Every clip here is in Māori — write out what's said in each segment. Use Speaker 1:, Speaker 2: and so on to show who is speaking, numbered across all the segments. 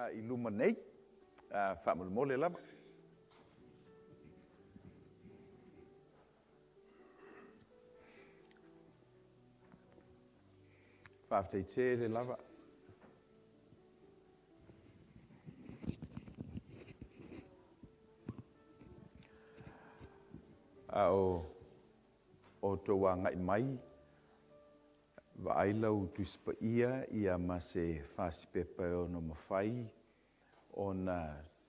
Speaker 1: I luma nei, whamulmole lava. Whaaftei te le lava. O tō ngai mai, wa ailau tuspa ia ma se whasipepa o no mawhai, o na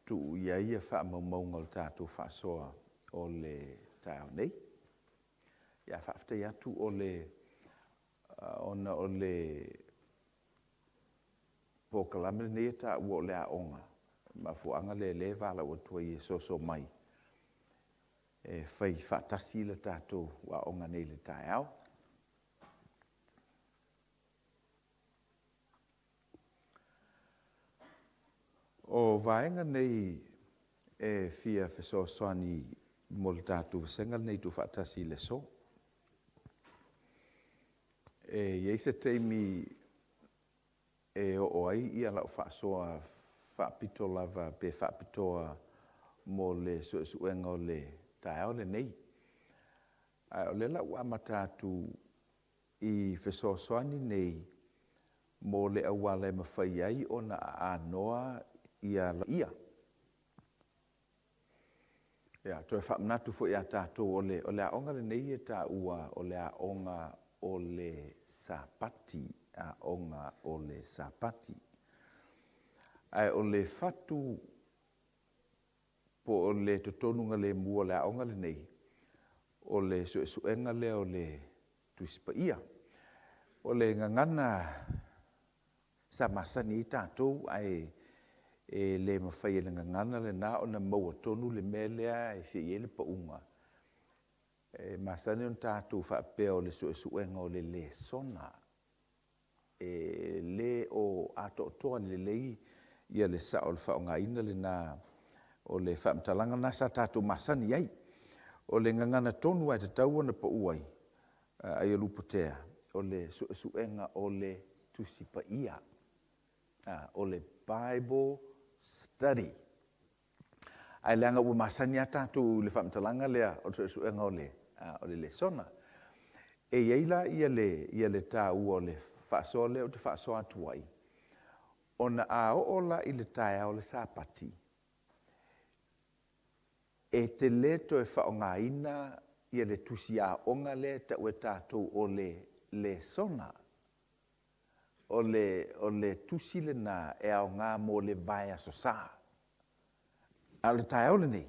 Speaker 1: tu ia wha maunga o tātou whasoa o le tāo nei. Ia whaaftei atu o le ona o le pokalame nei ta o le aonga. Ma fuanga le wala o tua i so mai. E whai whaatasi le tātou wa onga nei le tae au. O vaenga nei e fia whesoasoani mo le tātou vasenga nei tu whaatasi le so. E yeise teimi e o ai ia lau whaasoa whaapito lava pe whaapitoa mo le suenga o le tae o le nei. O le lau amatatu i whesoasoani nei mo le awala e mawhai ai o na anoa ia la ia. Ia, toi whaamnatu fo ia tātou o le aonga le nei e tā ua o le aonga o le sapati, aonga o le sapati. Ai o le fatu po o le totonunga le mua le aonga le nei, o le suenga le o le tuispa ia. O le ngangana sa masani i tātou ai e le mawhai e le ngangana le nā o na maua tonu le melea e fie ele pa unga. E masani on tātou whaapea o le suenga o le sona. E le o ato toa le lei ia le sa o le whaonga ina le nā o le whaamtalanga nasa tātou masani ai. O le ngangana tonu ai te tauana pa uai ai alupotea o le suenga o le tusipa ia. O le Bible study. Ai leanga ua masani a tātou le whaamtalanga lea o le suenga o le sona. E ieila ia le tā ua o le whaasoa lea o te whaasoa atuai. O na a oola i le tae o le sapati. E te leto e whaonga ina ia le tusi a onga le ta ue tātou o le sona. O le tusi le na e au ngā mo le vai asosa. A le tae o le nei,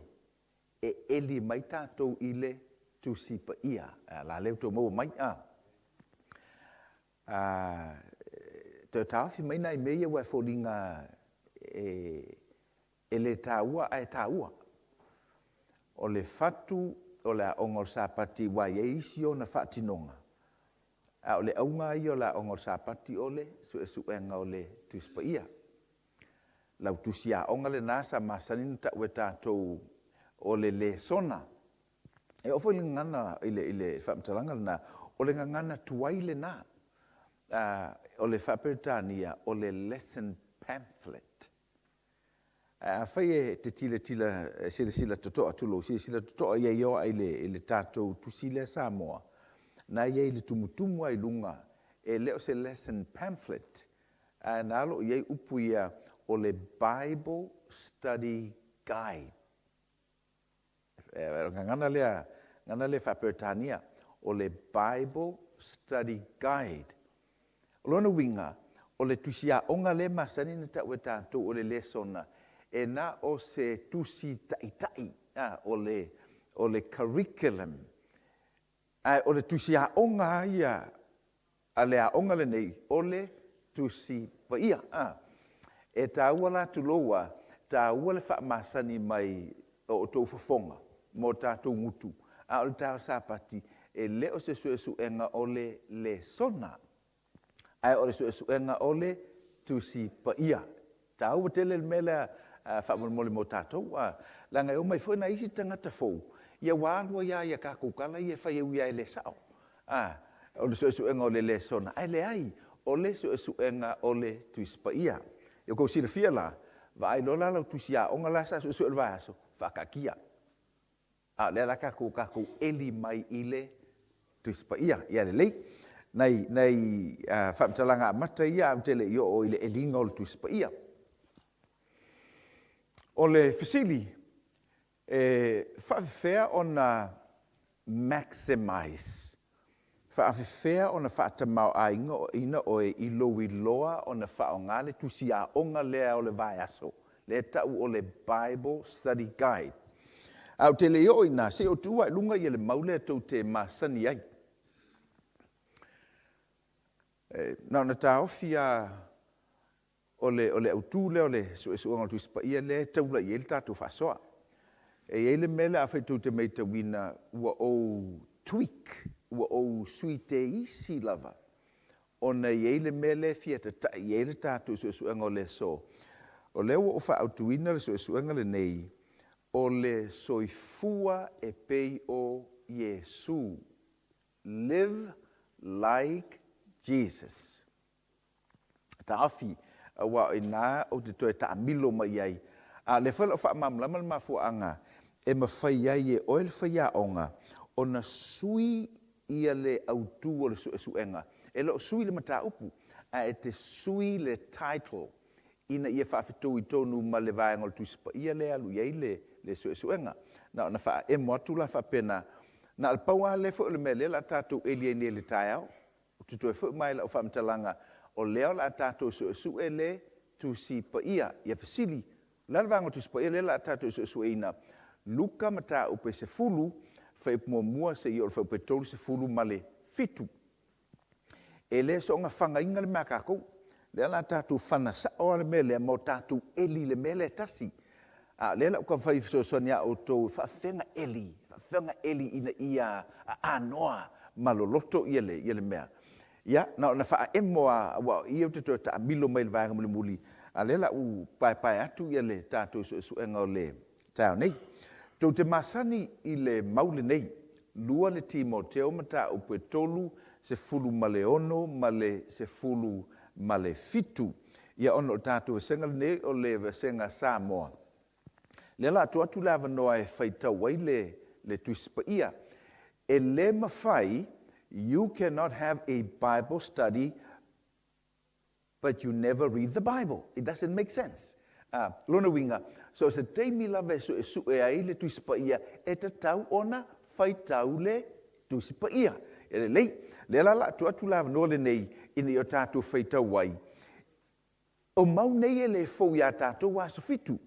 Speaker 1: e eli mai tātou i le tusi pa ia. La leo tō mau mai a. Te tāwhi mai nai meia wai fōringa e le tāua ai tāua. O le fatu o le aonga o sapati wai e isi o na whaatinonga. O le aunga i o la aonga o sapati o le suenga o le tuispa ia. Lau tusi a onga le nasa masanin ta ue tātou o le sona. E ofo i le ngana i le whaamtalanga le nā, o le ngana tuai le nā. O le whaperitania o le lesson pamphlet. Whai e te tila sila totoa tulo, sila totoa ia ioa i le tātou tusile Samoa. Na iei le tumutumu ai lunga e leo se lesson pamphlet. Na alo iei upu ia o le Bible study guide. Ngana le whaperitania o le Bible study guide. Lona winga o le tusia onga le masani na ta ue tātou o le lesona e na o se tusi taitai o le curriculum. O le tusia onga ia a le onga le nei o le tusi pa ia. E tā ua la tuloa, tā ua le whaamasani mai o tō whafonga mo tātou ngutu. O le tāo sapati e leo se suenga o le sona. Ai o le suenga o le tusi pa ia. Tā ua tele le mele whaamole mo tātou. Langa o mai fwoi na isi tangata fōu. Ia wālua ia kākukala ia whai au ia le sao. O le suenga o le sona. Ai le ai o le suenga o le tusi pa ia. Yo ko sila fia la Vai lola lau tusia onga la sa su su vaso whakakia. Le la kako eli mai ile tuispa ia le lei. Nei whamtalanga mata ia te le io o ile elinga o le tuispa ia. O le fasili, whawhawhea o na maximize. Whawhawhea o na whaatamau a inga o ina o e iloa o na whaonga le tusi a onga lea o le vai aso. Le tau o le Bible Study Guide. Au te leo o ina se o tua lunga i le maule tau te masani ai. Nau na ta ofia o le autu leo le suonga tu spa ia le taula i el tatu fasoa. Ele mele a fai te meita wina ua o tweak, ua o suite isi lava. O na ele mele fiata ta i ele tatu suonga o le so. O le ua o fa autuina le suonga le nei, o le soifua e pei o Yesu. Live like Jesus. Taafi wa ina o te toe ta milo mai ai. Le fela fa mamlama le mafuanga e mawhai ai e oil whaia onga o na sui ia le autu o le suenga. E lo sui le mata upu a e te sui le title ina ia whawhitou i tonu ma le vaenga o le tusipa ia le alu iei le suenga. Na wha e moatu la whapena na alpaua le fo le mele la tātou elie ni le tai au. Tu toe fo mai la o whamtalanga o leo la tātou su e le tusipa ia fasili. La vanga tusipa ia le la tātou su ina. Luka mata upe se fulu whai mua se i o whai petolu se fulu ma le fitu. E le so nga whanga inga le mea kākou. Le la tātou whana sa o le mele mo tātou eli le mele tasi. Le la uka whai sonia o tō whawhenga eli ina ia anoa maloloto ia le mea. Ia, na wha emoa wa ia te tō ta milo mai le vanga muli muli. Le la u pai atu ia le tātou suenga o le tau nei. Tō te masani i le maule nei, lua le Timoteo mata upe tolu se fulu male ono, male se fulu male fitu. Ia ono tātou senga nei o le senga Samoa. Le la atu lava noa e whaitau wai le tuispa ia. E le mawhai, you cannot have a Bible study, but you never read the Bible. It doesn't make sense. Lona winga. So se teimi lava su e ai le tuispa ia, e te tau ona whaitau le tuispa ia. E le lei, le la atu lava noa le nei, ina i o tātou whaitau wai. O mau nei e le fau ia tātou wa sofitu.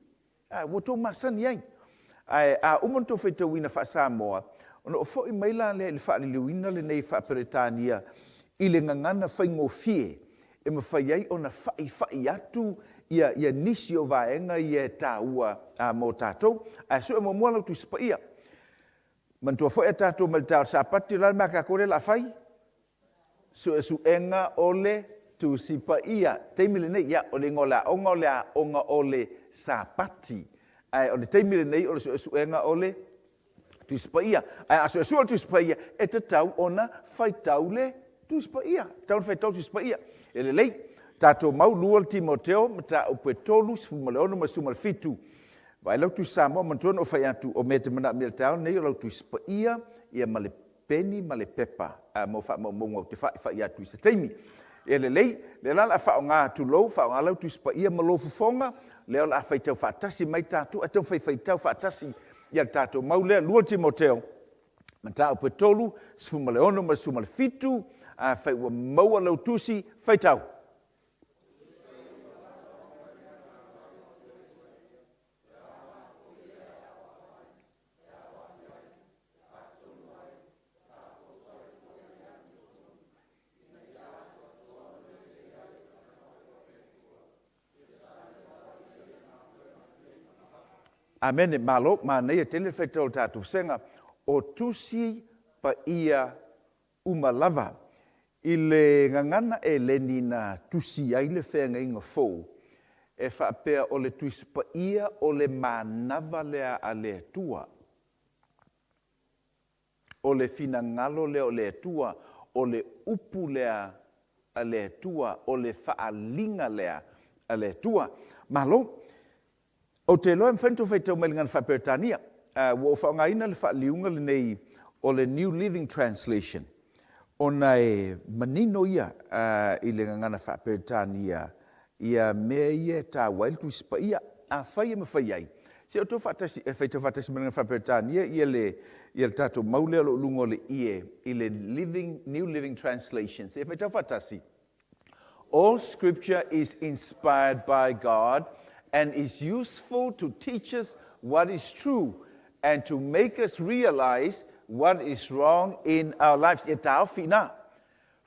Speaker 1: Woto masani ai. Umonto whaitau ina wha Samoa, ono o fo i maila le whaani liuina le nei wha Peretania, i le ngangana whaingo fie, e mawhai ai o na whai atu ia nisi o vaenga i e tāua mō tātou, so e mua lau tuispa ia. Mantua fo e tātou ma le tāu sāpati, la mea kakore la whai, so e suenga o le tusipa ia. Teimile nei, ia, o le ngola onga o le sāpati. O le teimile nei, o le suenga o le tusipa ia. A so e sua tusipa ia, e te tau ona whaitau le tusipa ia. Tau whaitau tusipa ia. E le lei, tātou mau lua le Timoteo, mata upe tolu, sifu maleono, ma sumale fitu. Vai lau tu Samoa, mantuana o whai atu o mete mana mele tau, nei o lau tusipa ia male peni, male pepa. Mo ngau te whai atu i sa teimi. E le lei, le lala whao ngā atu lou, whao ngā lau tusipa ia ma lofu fonga, leo la whaitau whaatasi mai tātou, atau whaitau whaatasi ia tātou mau lea lua Timoteo. Mata upe tolu, sifu maleono, ma sumale fitu, whai ua maua lau tusi, whaitau. Amene malo ma nei e tele whaitau tātou senga o tusi pa ia umalava. I le ngangana e leni na tusi ai le whenga inga fōu. E whaapea o le tusi pa ia o le manava lea a le tua. O le fina ngalo lea o le tua. O le upu lea a le tua. O le whaalinga lea a le tua. Malo, O te loa mwhentu whaitau mai ngan whaperetania. Wo whaongaina le whaaliunga le nei o le New Living Translation. Ona e manino ia I le ngana whaperetania ia mea ia tā wailtu ispa ia a whaia ma whaiai. Se o tō whaitau whatasi mai ngan whaperetania ia le tātou maulea lo lungo le I le New Living Translation. Se whaitau whatasi. All scripture is inspired by God and is useful to teach us what is true and to make us realize what is wrong in our lives. E tau whina.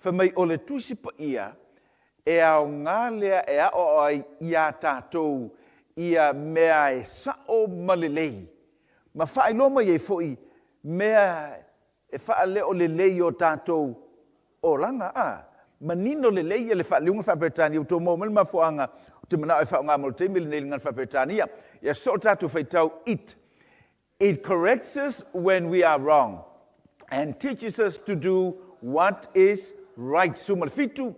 Speaker 1: Whamai o le tusipa ia, e au ngā lea e ao ai ia tātou, ia mea e sao malelei. Ma whae loma i e fwoi, mea e whae leo lelei o tātou o langa a. Manino lelei e le whae leunga whaperetania, uto mō mele mafuanga, te mana e whae ngā mō te mele nei ngan whaperetania. Ia so tātou whaitau it. It corrects us when we are wrong and teaches us to do what is right. Sumalfitu,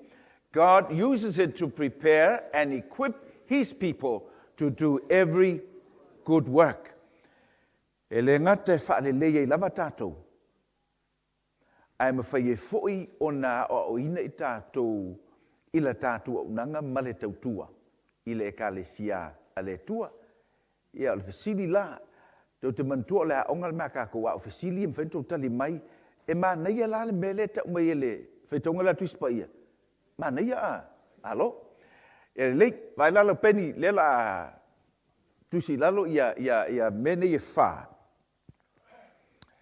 Speaker 1: God uses it to prepare and equip His people to do every good work. E le ngata e whaalelei e lava tātou. Ai mawhai e fwoi o nā o ina I tātou ila tātou au nanga male tautua. Ila e kālesia a le tua. Ia o le fasili la. Tau te mantua le aonga le mea kākou a o fasili e mwhentou tali mai. E mā neia la le mele tau mai e le whaitonga la tuispa ia. Mā neia a. Alo? E le vai lalo peni le la tusi lalo ia mene e wha.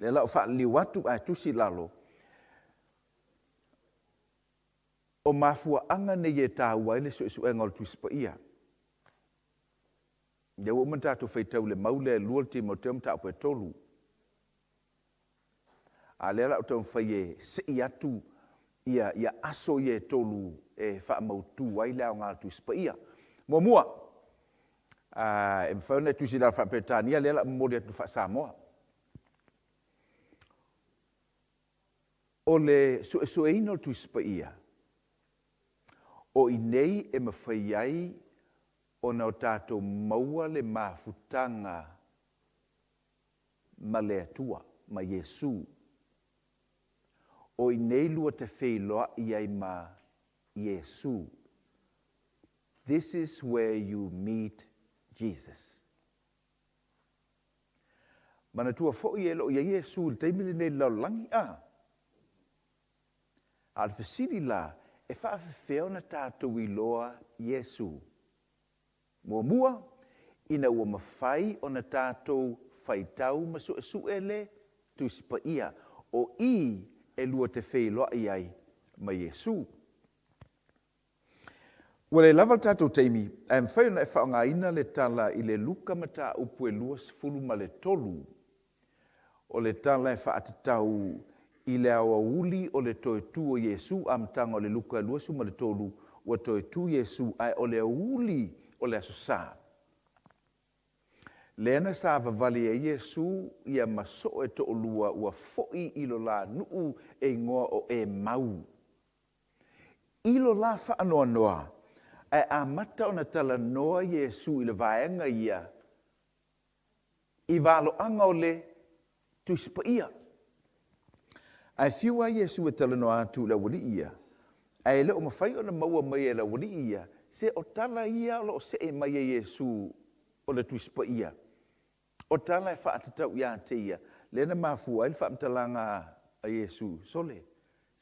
Speaker 1: Le la o wha liwatu a tusi lalo. O mafua anga ne e tā waile su engol tuispa ia. Ia ua man tātou whaitau le maule e lua Timoteum tā ope tolu. A lea lau tau whai e sei atu ia aso I e tolu e whaamautu waile au ngā tuispa ia. Mua. E mwhauna e tusi lau whaperetania lea lau mori atu wha Samoa. O le sueino tuispa ia. O I nei e mawhai ai o na o tātou maua le mafutanga ma le atua, ma Yesu. O I nei lua te whailoa I ai ma Yesu. This is where you meet Jesus. Mana tua fwoi e lo I Yesu, le teimile nei laulangi a. Al fasiri la, e whaafewheo na tātou I loa Yesu. Mua, ina ua mawhai o na tātou whaitau masu ele tuispa ia. O I e lua te whailoa I ai ma Yesu. Ua le lava tātou teimi, e mwhai na e whaonga ina le tala I le luka mata upu e luas fulu ma le tolu. O le tala e whaatatau I le awa uli o le toe tu o Yesu amtanga o le luka e luasu ma le tolu ua toe tu Yesu ai o le uli o le asosa. Lena sa vavali e Yesu ia maso e to olua ua foi ilo la nuu e ngoa o e mau. Ilo la whaanoa noa ai amata o na tala noa Yesu I le vaenga ia I valo anga o le tuispa ia. Ai fiua Yesu e tala noa atu la wali ia. Ai leo mawhai o na maua mai e la wali ia. Se o tala ia o se e mai e Yesu o le tuispa ia. O tala e whaatatau ia te ia. Lena mafua il whaamtalanga a Yesu. Sole,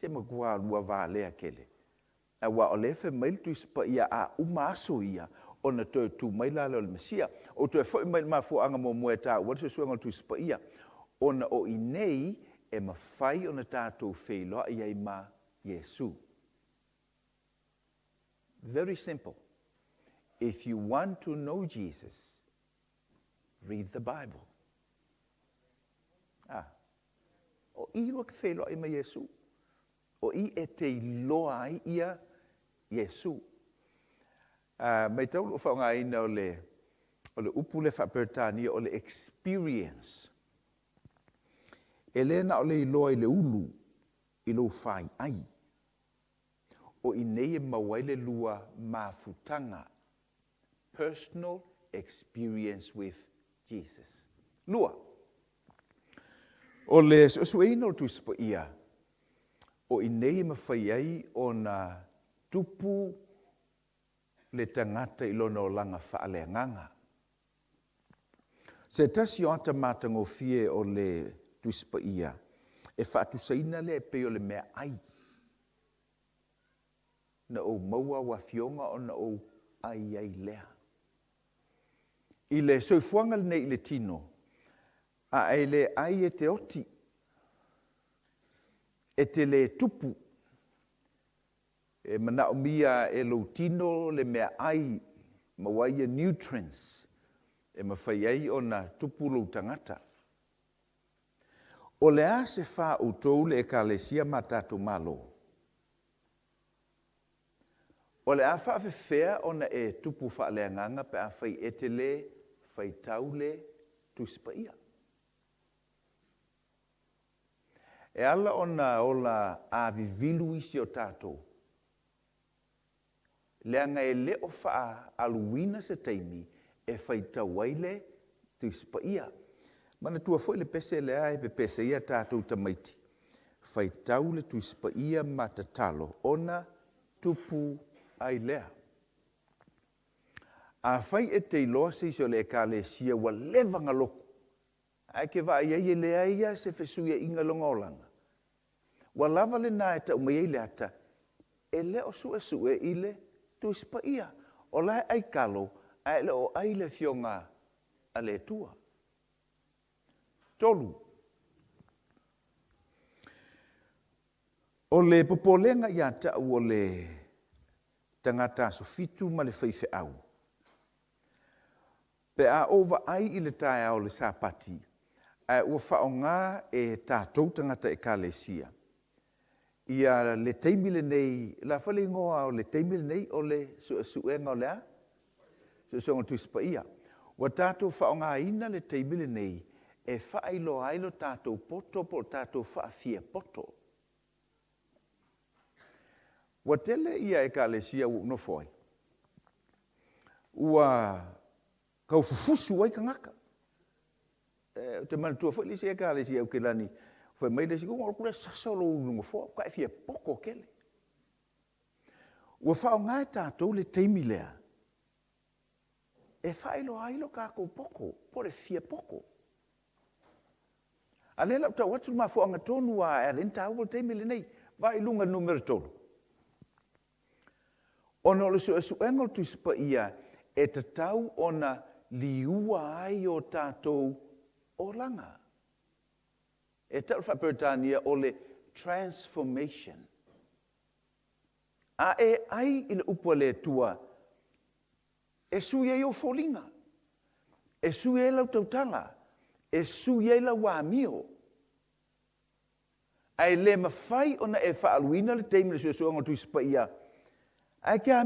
Speaker 1: se magua lua vā lea kele. A wa o lefe mail tuispa ia a umaso ia. O na toi tu mai la le Mesia. O toi fwoi mai mafua anga mo mua ta. Watu suenga tuispa ia. O na o inei e mawhai o na tātou whailoa I ai ma Yesu. Very simple. If you want to know Jesus, read the Bible. O I lua ke whailoa I ma Yesu. O I e te loa ai ia Yesu. Mai tau lua whaonga ina o le upu le whaperetania o le experience. Elena o le iloa I le ulu, I lo whai ai. O I nei e mawaile lua mafutanga. Personal experience with Jesus. Lua. O le sueino tu spa ia. O inei mawhai ai o na tupu le tangata ilona o langa whaaleanganga. Se tasi o ata matangofie o le tu spa ia. E whaatusaina le pe o le mea ai. Na o maua wa fionga o na o ai ai lea. I le soifuanga nei le tino, a ai le ai e te oti, e te le tupu, e mana o mia e lo tino le mea ai, mawai e nutrients, e mawhai ai o na tupu lo tangata. O le a se wha utou le ekalesia matatu malo. O le a whaafewhea o na e tupu whaaleanganga pe a whai e te le whai taule tu spa ia. E ala o la a vivilu isi o tātou. Leanga e le o wha aluina se taimi e whai tauaile tu spa ia. Mana tua foi le pese le a e pe pese ia tātou tamaiti. Whai taule tu spa ia matatalo ona tupu ai lea. A whai e te iloa se iso le ekalesia wa levanga loko. Ai ke wa ia lea ia se fesuia inga longa olanga. Wa lava le na e ta umai le ata, e le o sue ile tu spa ia. O lai ai kalo, ai le o ai le fionga a le tua. Tolu. O le popolenga ia ta o le tangata sofitu ma le whaife au. Pe a ova ai i le tae au le sapati, a ua whaonga e tātou tangata e kalesia. Ia le teimile nei, la whale ingoa o le teimile nei o le suenga o lea, suenga tu spa ia. Wa tātou whaonga ina le teimile nei, e whailo ailo tātou poto po tātou whaafia poto. Wa tele ia e kalesia no foi. Ua kau fufusu ai ka ngaka. Te mana tua foi lisi e kalesia au ke lani. Foi mai le sigo kula sasolo no fo ka fia poko kele. Ua fa nga tātou le teimilea. E failo ailo ka ko poko, por fia poko. Alela ta watu ma fo nga tonu a elenta o teimile nei, vai lunga numero tolu. Ono le su engol tu spa ia e te tau ona liua ai o tātou o langa. E tau whaperetania o le transformation. A e ai ina upua le tua, e sui e o folinga, e sui e lau tautala, e sui e lau wāmio. A e le mawhai ona e whaaluina le teimile suasuanga tu spa ia, ai ke ia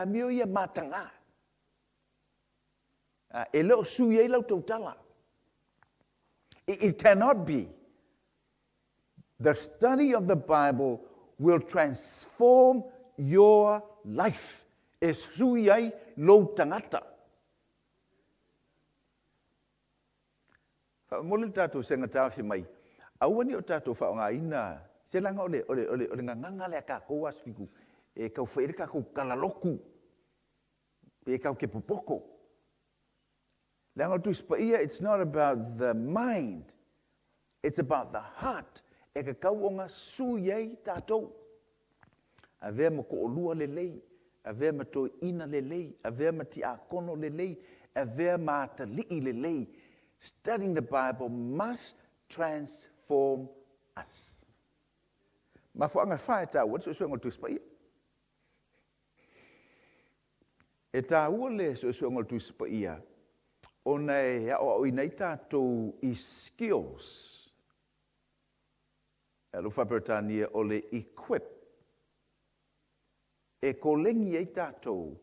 Speaker 1: mio ia matanga. E leo sui e lau tautala. It cannot be. The study of the Bible will transform your life. E sui ai lau tangata. Mole tātou senga tāwhi mai. Auani o tātou whaonga ina. Se langa ole nganga le ka kou asfiku. E kau whaere ka kou kalaloku. E kau ke pupoko. Langa tu spa ia, it's not about the mind. It's about the heart. E ka kau o ngā suyei tātou. A vea ma ko olua le lei. A vea ma to ina le lei. A vea ma ti a kono le lei. A vea ma ta lii le lei. Studying the Bible must transform us. Ma fuanga whae tā ua, so suenga tu spa ia. E tā ua le so suenga tu spa ia. O nei o nei tātou I skills. E lo whaperetania o le equip. E ko lengi ei tātou.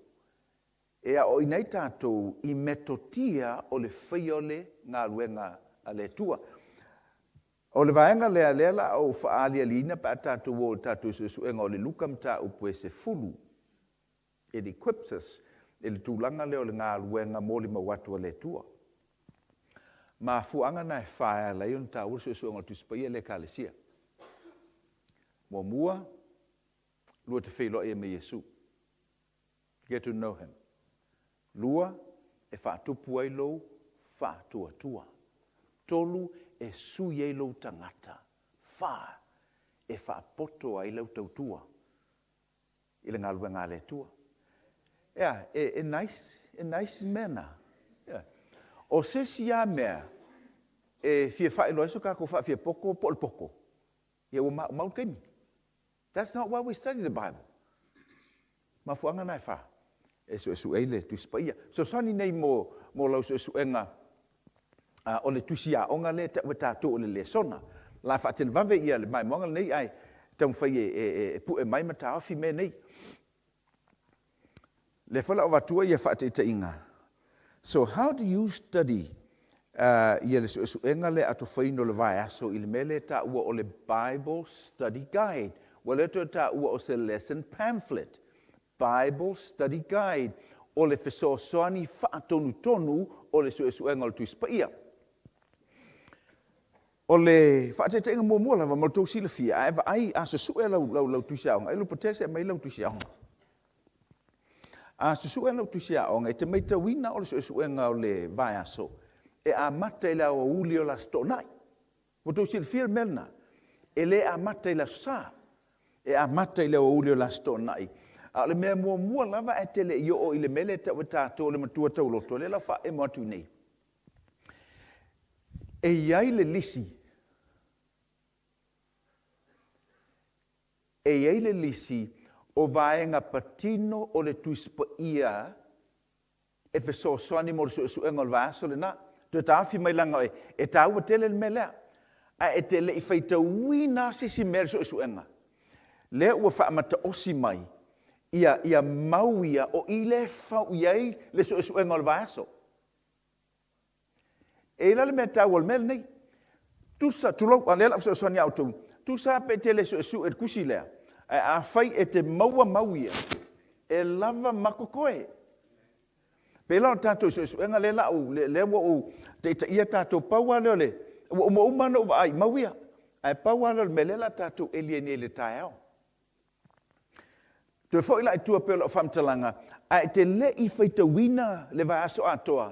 Speaker 1: E o nei tātou I metotia o le whaiole ngā luenga a le tua. O le vaenga lea lela o whaalia lina pa tātou o tātou suenga o le lukam tā upu e se fulu. It equips us e le tūlanga leo le ngā luenga mōli mawatu le tua. Ma fuanga na e whaia la ion ta ursu suonga tusipaia le kalesia. Mua, lua te whilo e me Yesu. Get to know him. Lua e whaatupu ai lou, whaatua tua. Tolu e sui ai lou tangata. Wha e whaapoto ai lou tautua. Ile ngā luenga le tua. Yeah, e nice mena. Yeah. O se sia mea, e fie whae loa so kako wha fie poko, pol poko. Ia o mau kemi. That's not why we study the Bible. Ma fuanga nai wha. E su eile tusipaia. So sani nei mo lau su enga o le tusia onga le te wetatu o le sona. La wha tel vave ia le mai monga nei ai tau whai e pu e mai mata awhi me nei. Le whala o watua ia wha te inga. So how do you study ia le su enga le ato whaino le vai aso i le mele ta ua o le Bible Study Guide. Well, ito ta ua o se lesson pamphlet. Bible Study Guide. O le fesoasoani whaatonu o le su enga o le tuispaia. O le whaatete inga mua lava maltou sila fia. Eva ai aso su e lau tuisiaonga. Elu potese mai lau tuisiaonga. A susu ena utusia onga, te meita wina o le susu enga o le vai aso. E a mata ila o uli o la stonai. Wato si le fir melna. E le a mata ila sa. E a mata ila o uli o la stonai. A le mea mua lava e te le i o ile mele ta watato le matua tau loto. Le la fa e moatu nei. E iai le lisi. E iai le lisi. O vaenga patino o le tuispaia e fesoasoani mo le suenga o le vaso le na. Te tawhi mai langa e taua tele le melea. A e te le i whaitauina sisi mea le suenga. Lea ua whaamata osi mai. Ia mauia o i le whau iai le suenga o le vaso. E la le mea taua le mele nei. Tusa, tulau, a lela fesoasoani au tau. Tusa pe te le e kusi lea. A fai e te mauia, e lava makokoe. Pela o tātou suenga le lau, le o te ia tātou paua leo le, o umana o ai, mauia. A paua leo me le la tātou eliene le tae au. Te fo ila i tua pela o whamtalanga, a te le i whaitawina le vai aso atoa,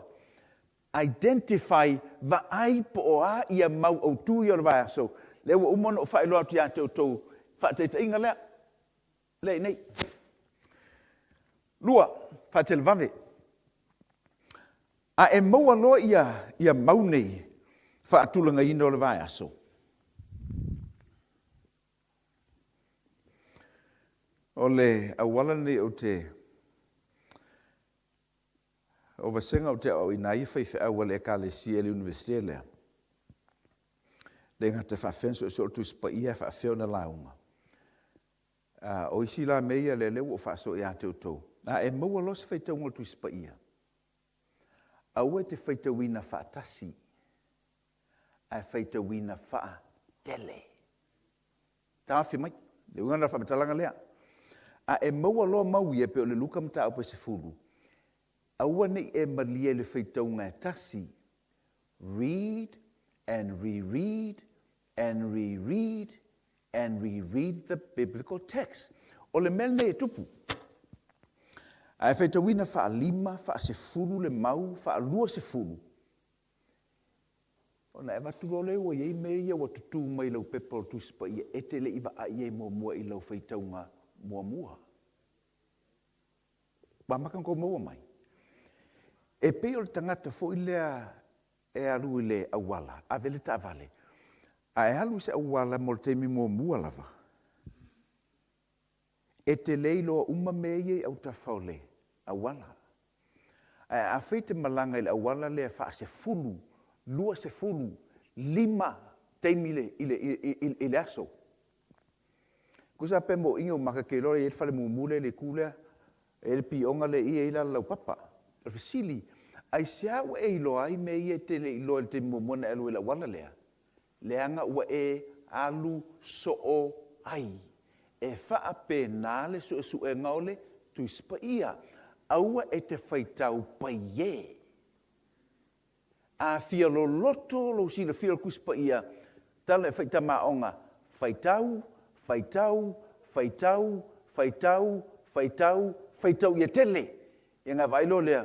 Speaker 1: identify va ai po o a ia mau au tui o le vai aso. Le o umana o whailoa tu ia tau whaateta inga lea, lei nei. Lua, whaatel vave. A e maua loa ia mau nei whaatulanga ino le vai aso. O le awala nei o te o vasenga o te au inai whaiwhi awa le kalesia le universite lea. Le ngata whawhenso e so tu spaia whawheo na launga. O isi la meia le leo o whaso i a te utou. Na e maua los whaitau ngol tu spaia. Au e te whaitauina whaatasi. A whaitauina whaatele. Tāwhi mai. Le ungana whamatalanga lea. A e maua loa mau ia pe o le luka mta au pa se furu. Au nei e malia le whaitaunga tasi. Read and reread and reread and reread the biblical text. O le mele nei e tupu. A e whaitawina wha lima, wha se furu le mau, wha lua se furu. O na e watu le o iei me ia wa tutu mai lau pepa o tuspa ia e te le iwa a iei mua i lau whaitaunga mua. Wa makan ko mua mai. E peo le tangata fo i lea e alu i le awala, a vele ta vale. A e alu se awala mo le teimi mua lava. E te leilo uma meye au ta faule, awala. A feite malanga i le awala le fa se fulu, lua se fulu, lima teimi i le aso. Kusa pe mo ingo maka ke lore e fale mumule le kule, e le pionga le i e la lau papa. Le fasili, ai siau e ilo ai me i te le ilo te mumuna elu ila wala lea. Leanga ua e alu so ai. E faa pe nale su e ngaole tu ispa ia. aua e te whaitau pai e. A fia lo loto lo sila fia kuspa ia, tala e whaita maonga, whaitau, whaitau, whaitau, whaitau, whaitau, whaitau ia tele. Ia ngā vailo lea,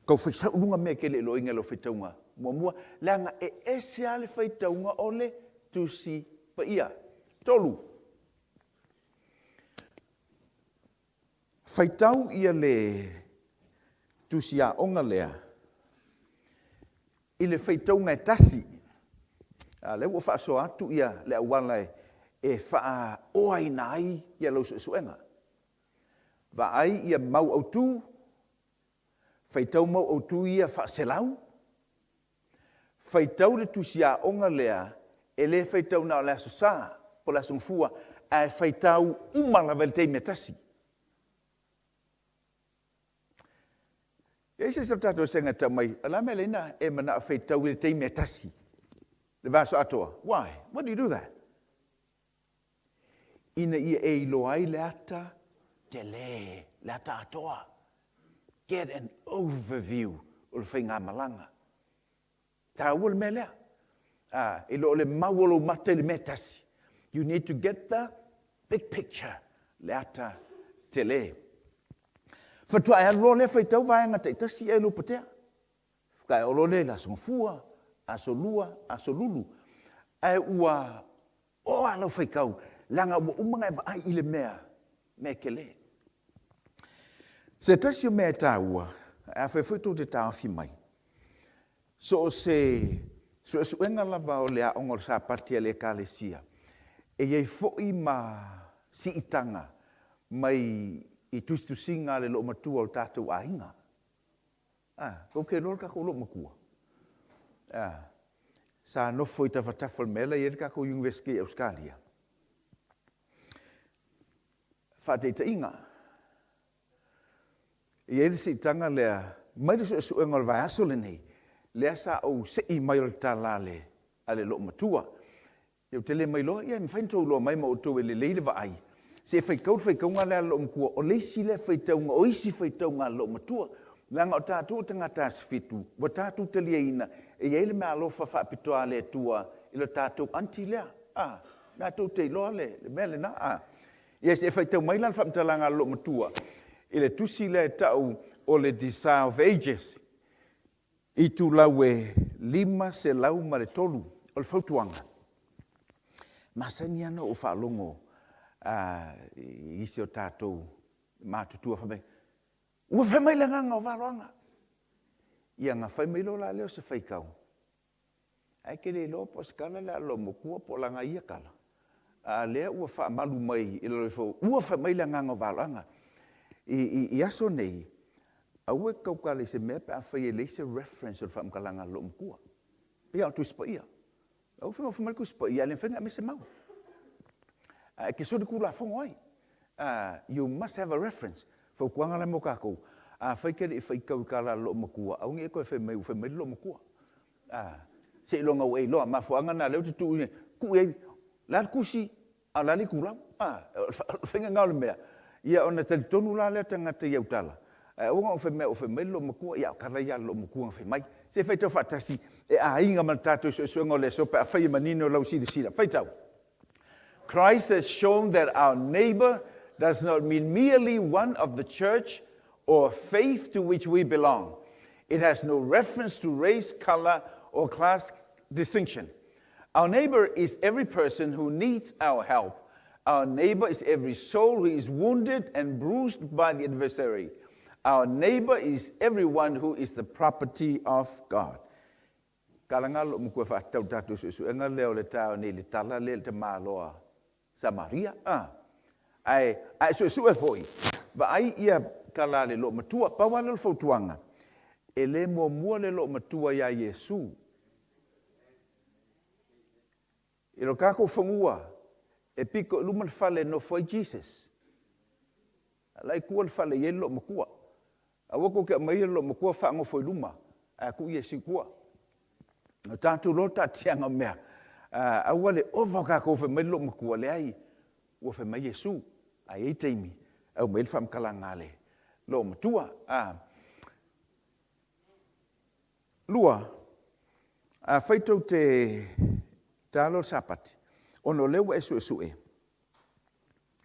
Speaker 1: kau whaitau runga mea kele lo inga lo whaitaunga. Mua, langa e ese ale whaitaunga ole tusi pa ia. Tolu. Whaitau ia le tusi a onga lea. I le whaitaunga e tasi. Le ua whaaso atu ia le awala e wha oai nai ia lau suenga. Va ai ia mau autu, whaitau mau autu ia whaaselau. Whaitau le tusi a onga lea, e le whaitau na o le aso sā, po le aso mfua, a whaitau umala vel te me tasi. E se sa tato senga tamai, ala me leina e mana a whaitau le te me tasi. Le vaso atoa. Why? Why do you do that? Ina ia e iloai le ata, te le ata atoa. Get an overview o le whainga malanga. Tā ua le mea lea. Ilo le mauolo mate le metasi. You need to get the big picture. Le ata te le. Fatua e alo le whaitau vaenga te tasi e lupatea. Kai olo le la songfua, aso lua, aso lulu. Ai ua o alo whaikau. Langa ua umanga e vai i le mea. Mea ke le. Se tasi o mea tā ua. A whaifutu te tā awhi mai. So suenga lava o lea ongor sa partia le kalesia. E iei foi ma si itanga mai i tustusinga le lo matua o tātou ainga. Kau ke lor kako lo makua. Sa nofo i tawhatafo mela i kako University Australia. Whateita inga. I eri si itanga lea mai suenga o vai aso le nei. Lea sa au se i mai o le tālale ale lo matua. Iau te le mai loa, ia mi whaintou loa mai ma o tau e le leile wa ai. Se whaikaunga lea lo mkua, o leisi le whaitaunga, o isi whaitaunga lo matua. Langa o tātou tangata sifitu, wa tātou talia ina, e iei le mea alofa whaapitoa le tua, ilo tātou anti lea. Nātou te loa le mea le na. Ia se whaitau mai lan whaamtalanga lo matua, ile tusi le tau o le Desire of Ages, I tu lau e 5 se lau ma le tolu o le whautuanga. Masani ana o whaalongo I se o tātou mātutua whamei. Ua whamei le nganga o whaloanga. Ia ngā whaimei lo la leo se whaikau. Ai ke le lo po skala le alo mokua po langa ia kala. Lea ua whaamalu mai I lo le whau. Ua whamei le nganga o whaloanga. I aso nei. Aue kau kale se mea pe a whai e leise reference o whaamkalanga lo mkua. Pia o tu spa ia. Au whenga whamai ku spa ia, len whenga me se mau. Ke sori ku la whongo ai. You must have a reference. Whau kuanga la mo kākou. Whai kere I whai kau kala lo mkua. Au nge koe whamai lo mkua. Se ilonga u ei loa, ma whuanga na leo te tu ine. Ku ei, la kusi, a lali kulau. Whenga ngau le mea. Ia ona tali tonu la leo tangata iau tala. Onga o whamai lo makua, ia o kara ia lo makua whamai. Se whaitau whatasi, a inga man tātou suenga le sopa, a whai manino lau sida. Whaitau. Christ has shown that our neighbor does not mean merely one of the church or faith to which we belong. It has no reference to race, color, or class distinction. Our neighbor is every person who needs our help. Our neighbor is every soul who is wounded and bruised by the adversary. Our neighbor is everyone who is the property of God. Kalanga lo mkua whaatau tātou suenga leo le tau ni le tala le te māloa Samaria. Ai sue foi. Wa ai ia kala le lo matua, pawa le fautuanga. E le mua le lo matua ia Yesu. E lo kako whangua, e piko luman fale no foi Jesus. Lai kua le fale ye lo makua. Awako ke mai lo makua whango foi luma. Ku ia si kua. O tātou lo tātianga mea. Awa le ova kako wha mai lo makua le ai. Ua wha mai Yesu. Ai ei teimi. Au meil whamkala ngale. lo matua. Lua, whaitau te talo sapati, ono lewa e.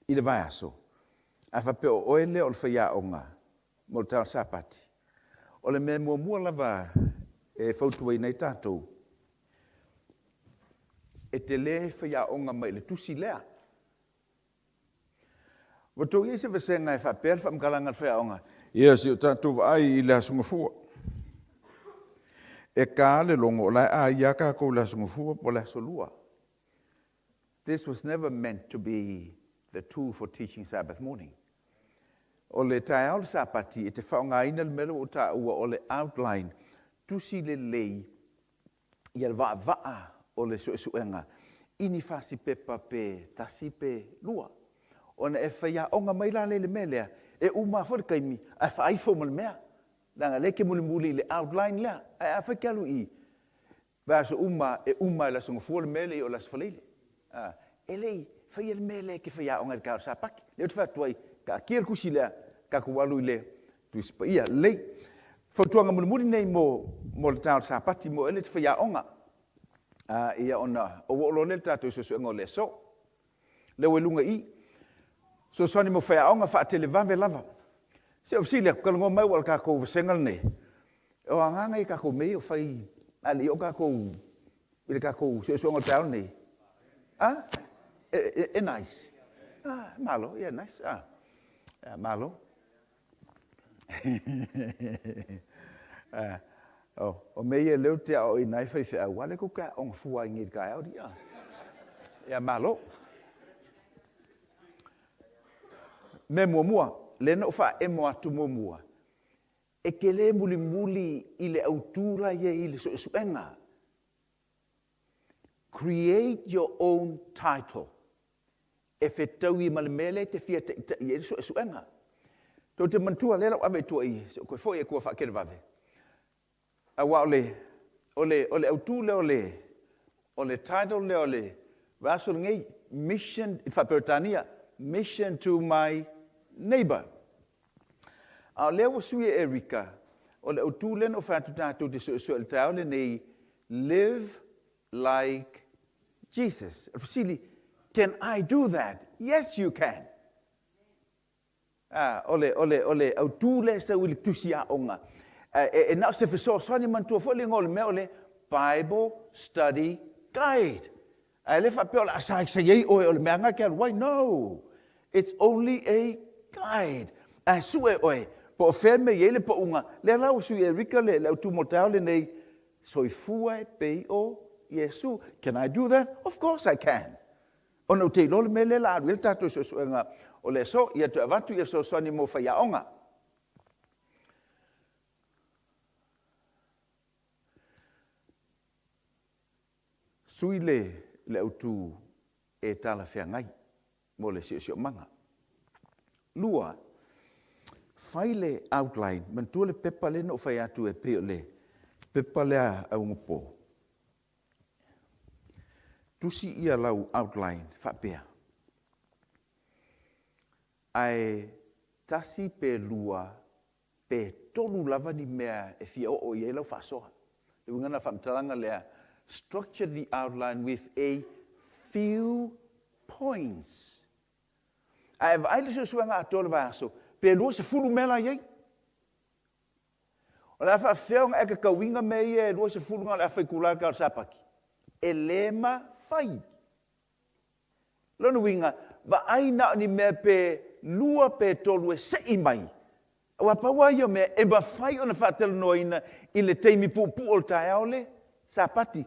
Speaker 1: I le vai aso. A whapeo oele o le whaia onga, mo le talo sapati. O le mea mua lava e whautua i nei tātou. E te le whaia onga mai le tusi lea. Wato i se vasenga e whapea whamkalanga le whaia onga. Yes, i o tātou ai i le asunga fua. E kā le longo lai a ia kā kou le asunga fua po le asolua. This was never meant to be the tool for teaching Sabbath morning. O le tae au le sapati, e te whaonga ina le mero o ta ua o le outline, tusi le lei, i al vaa o le suenga, ini fasi pepa pe tasi pe lua. Ona e whaia onga maila le melea, e uma wharikaimi, a whaifo mo le mea, langa leke muli le outline lea, a whakalu i, vaso uma e la sunga fua le mele i o las whaleile. E lei, whaia le mele ke whaia onga le kao sapaki, leo te whatuai, ka kia kusi lea, ka kualu i le tuispa ia lei. Whautuanga mulimuri nei mo le tau sapati mo ele te whaia onga. Ia ona o lo le tātou suenga o le so. Leo e lunga i. So swani mo whaia onga wha te le vave lava. Se o sile, kalango mai wala ka kou vasengal nei. O anganga i ka kou mei o whai ali o ka kou i le ka kou suenga o tau nei. E nice. Malo, yeah, nice. Malo. O mei e leo te au i nai whai whea wale ko ka ong fua ingi kai au dia. Ia malo. Me mua, lena ufa e moa tu mua. E ke le muli i le autura ia i le suenga. Create your own title. E whetau i malemele te fia i e suenga. Tau te mantua lela o ave tua i, koe fo e kua whakere vave. A wa ole autu le ole title le ole vaso ngei mission in Whaperetania, mission to my neighbor. A leo sui Erika, ole autu le no whatu tātou te suel tau le nei live like Jesus. Fasili, can I do that? Yes, you can. Ole autule sa uli tusia onga. E na se feso soni mantua fole ngol me ole Bible study guide. Le fa pe ola sa ye ole me anga ke why no. It's only a guide. Sue oi po ferme yele po unga. Le la usu Erika le tu motao le nei soifua pe o Yesu. Can I do that? Of course I can. Ono te lole me le la wil tatu suenga. O le so, ia tu avatu ia so soni mo whaia onga. Sui le autu e tala whea ngai, mo le sio manga. Lua, whai le outline, mantua le pepa le no whai atu e peo le, pepa le a ungopo. Tusi ia lau outline, whapea. Ai tasi pe lua pe tolu lava ni mea e fia o i lau whasoha. Le wingana whamtalanga lea, structure the outline with a few points. Ai vaile se suanga atole vaso, pe lua se fulu mela iei. O la whawheonga e ka kawinga me ie, lua se fulu ngā le awhaikula ka al sapaki. E lema whai. Lona winga, va aina ni mea pe lua pe tolu e sei mai. Wa paua yo me e ba fai ona fatelo noina i le teimi pu o tae ole sapati.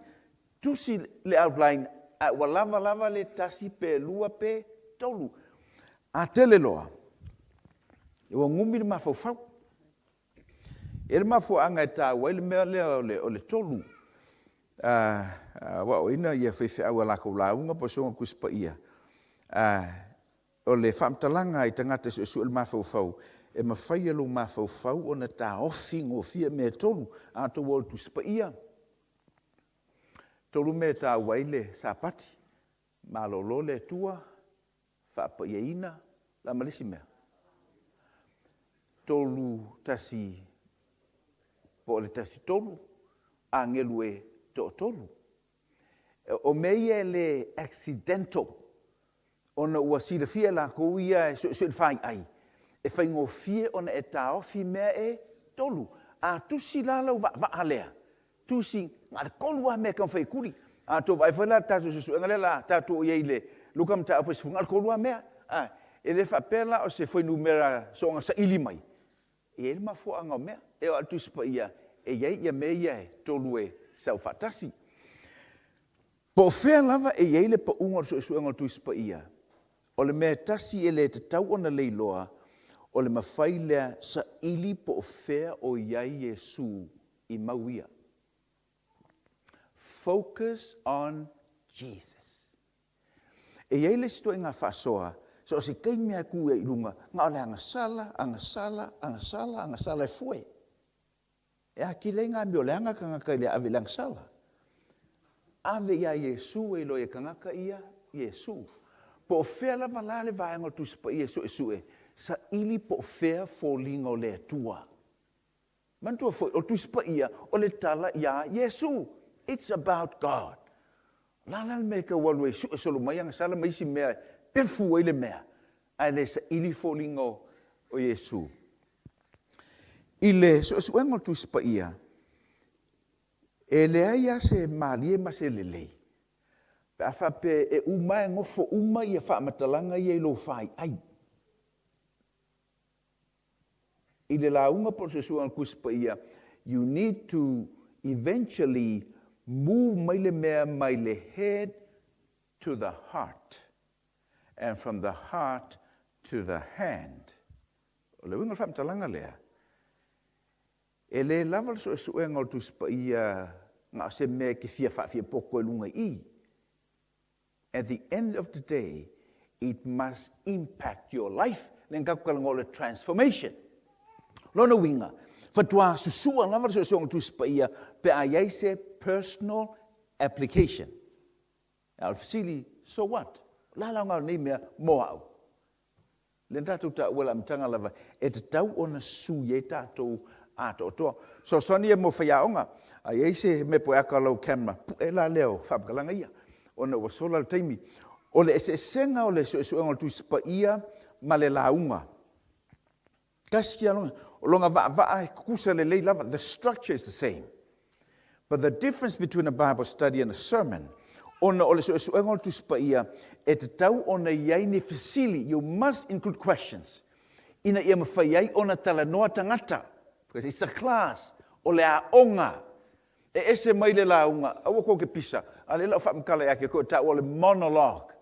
Speaker 1: Tusi le outline a wa lava le tasi pe lua pe tolu. A tele loa. E wa ngumi le mafau. E le mafau anga e ta wa le mea o le tolu. Wa o ina ia fefe awa lako launga po songa kuspa ia. O le whamtalanga i tangata su il mawhauwhau, e mawhai alo mawhauwhau o na tā ofi ngō fia me tolu, a to wol tu spa ia. Tolu me tā waile sapati, malolo le tua, whapa ia ina, la malisi mea. tolu tasi, po le tasi tolu, angelu e to tolu. O meia le accidental, ona ua sila fia la kou ia e so fai ai. E fai ngō fie ona e taofi mea e tolu. A tusi lalau va alea. Tusi ngā kolua mea kan fai kuri. A to vai fai la tatu susu ngale la tatu o yeile. Lukam ta apa sifu ngā kolua mea. E le fa pela o se foi numera so nga sa ili mai. E ele mafua ngā mea. E o atusi pa ia. E iei ia mea ia e tolu e sau fatasi. Po fea lava e yeile pa unga susu ngā tusi pa ia. O le mea tasi ele te tau ona leiloa. O le mawhai lea sa ili po o fea o iai Yesu I mauia. Focus on Jesus. E iai le situa inga whasoa, so se kei mea ku e ilunga, ngā ole anga sala e fue. E a ki le ngā mi o le anga kangaka I le ave le anga sala. Ave ia Yesu e lo e kangaka ia Yesu. Po o fea lava la le vaenga tu sipa Yesu e sue. Sa ili po fea fōlinga o le atua. Mantua foi, o tuispa ia, o le tala ia Yesu. It's about God. Lala me ka walwe su solo mai ang sala mai si mea, perfu ele mea. Ai le sa ili fōlinga o Yesu. Ile, so suengo tuispa ia, e le aia se malie ma se lelei. Pe afa pe e uma e ngofo uma ia wha matalanga ia ilo whai ai. I le launga por se suan kuspa ia, you need to eventually move mai le mea mai le head to the heart, and from the heart to the hand. O le winga whamtalanga lea. E le laval so suenga o tuspa ia ngā se mea ki fia whawhia poko e lunga I. At the end of the day, it must impact your life. Lenga kukalanga o le transformation. Lona winga, fatua susua lava so so tu spaia pe ai se personal application. Now facili so what? La la nga ni me mo au. Le tatu ta wala mtanga lava e te tau ona su ye tatu ato to. So sonia mo faya onga ai se me po aka lo camera e la leo fabgalanga ia. Ona o sola taimi. O le se senga o le so so tu spaia ma le launga. Kaskia longa va kusa le lei lava, the structure is the same. But the difference between a Bible study and a sermon, ona ole so engol tu spaia, e te tau ona iai ne facili, you must include questions. Ina ia mawhaiai ona tala noa tangata, because it's a class, ole a onga. E ese mai le la unga, awa ko ke pisa, a le lau whamkala ake ko tau ole monologue.